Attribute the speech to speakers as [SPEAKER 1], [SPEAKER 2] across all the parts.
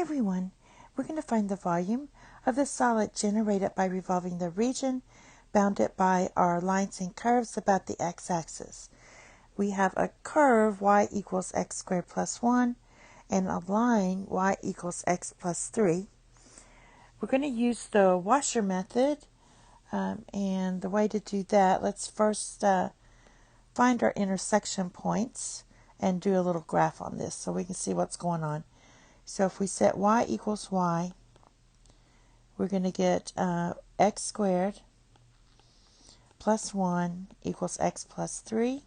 [SPEAKER 1] everyone, we're going to find the volume of the solid generated by revolving the region bounded by our lines and curves about the x-axis. We have a curve y equals x squared plus 1 and a line y equals x plus 3. We're going to use the washer method, and the way to do that, let's first find our intersection points and do a little graph on this so we can see what's going on. So if we set y equals y, we're going to get x squared plus 1 equals x plus 3.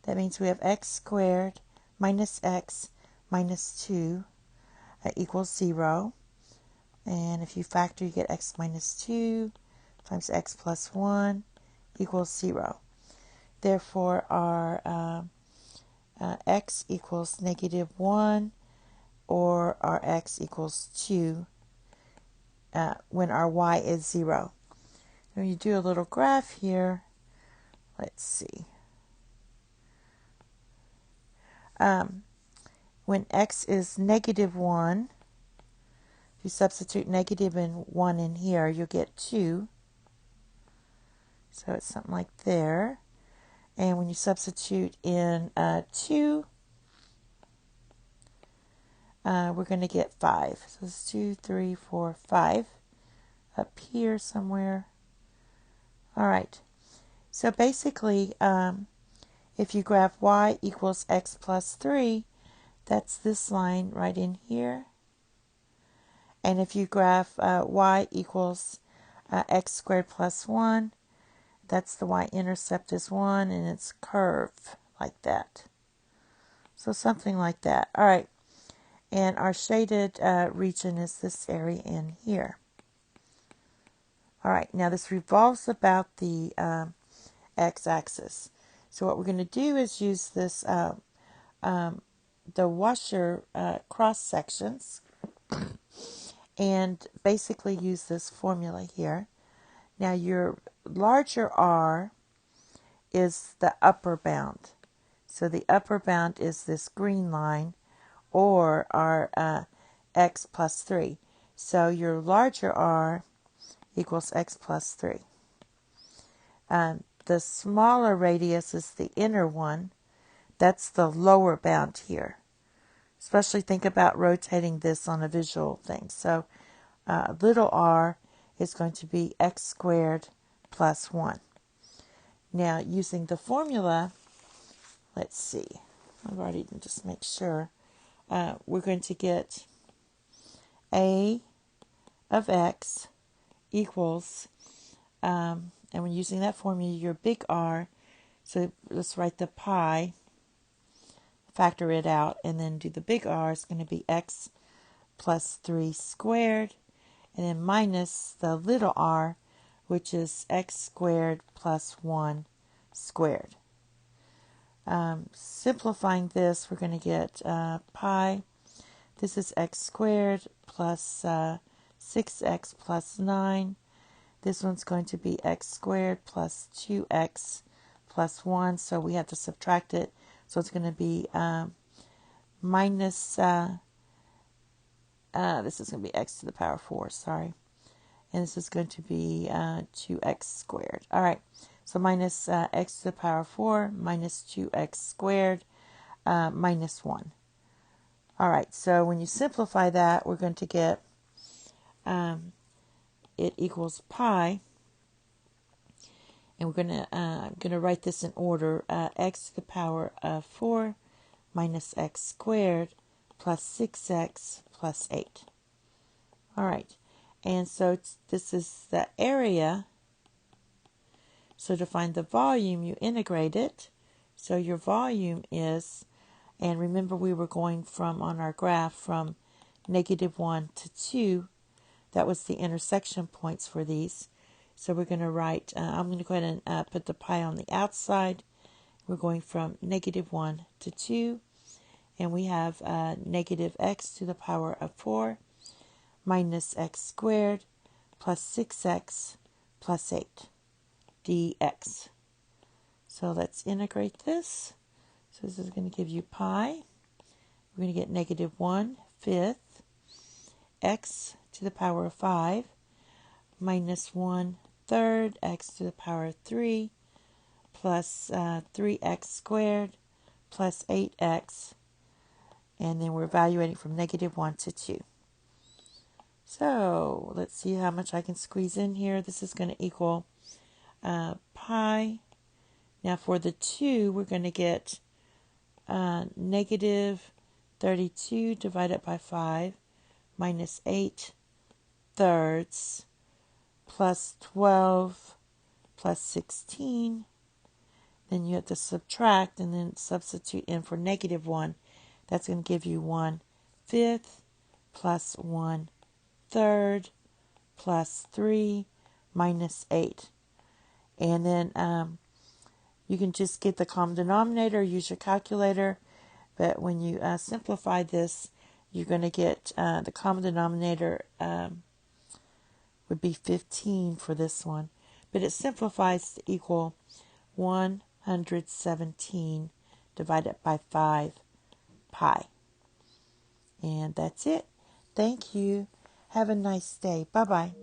[SPEAKER 1] That means we have x squared minus x minus 2 equals 0. And if you factor, you get x minus 2 times x plus 1 equals 0. Therefore, our x equals negative 1 or our x equals 2 when our y is 0. When you do a little graph here, let's see. When x is negative 1, if you substitute negative and 1 in here, you'll get 2. So it's something like there. And when you substitute in 2, we're going to get 5. So it's 2, 3, 4, 5 up here somewhere. All right. So basically, if you graph y equals x plus 3, that's this line right in here. And if you graph y equals x squared plus 1, that's the y-intercept is 1, and it's curved like that. So something like that. All right. And our shaded region is this area in here. All right. Now this revolves about the x-axis. So what we're going to do is use this the washer cross sections and basically use this formula here. Now your larger R is the upper bound. So the upper bound is this green line, or our x plus 3. So your larger R equals x plus 3. The smaller radius is the inner one. That's the lower bound here. Especially think about rotating this on a visual thing. So little r is going to be x squared plus 1. Now, using the formula, let's see. I've already just make sure. We're going to get a of x equals, and when using that formula, your big R, so let's write the pi, factor it out, and then do the big R is going to be x plus 3 squared, and then minus the little r, which is x squared plus 1 squared. Simplifying this, we're going to get pi. This is x squared plus 6x plus 9. This one's going to be x squared plus 2x plus 1, so we have to subtract it. So it's going to be minus, this is going to be x to the power 4, sorry. And this is going to be 2x squared. All right, so minus x to the power 4 minus 2x squared minus 1. All right, so when you simplify that, we're going to get it equals pi. And we're I'm going to write this in order. X to the power of 4 minus x squared plus 6x plus 8. All right. And so this is the area. So to find the volume, you integrate it. So your volume is, and remember we were going from, on our graph, from negative 1 to 2. That was the intersection points for these. So we're going to write, I'm going to go ahead and put the pi on the outside. We're going from negative 1 to 2. And we have negative x to the power of 4 minus x squared plus 6x plus 8 dx. So let's integrate this. So this is going to give you pi. We're going to get negative 1/5 fifth, x to the power of 5 minus 1/3 x to the power of 3 plus 3x squared plus 8x, and then we're evaluating from -1 to 2. So let's see how much I can squeeze in here. This is going to equal pi. Now for the 2, we're going to get -32 divided by 5 minus 8/3 plus 12 plus 16. Then you have to subtract and then substitute in for -1. That's going to give you 1/5 plus 1/3 plus 3 minus 8. And then you can just get the common denominator, use your calculator. But when you simplify this, you're going to get the common denominator would be 15 for this one. But it simplifies to equal 117 divided by 5 pi. And that's it. Thank you. Have a nice day. Bye-bye.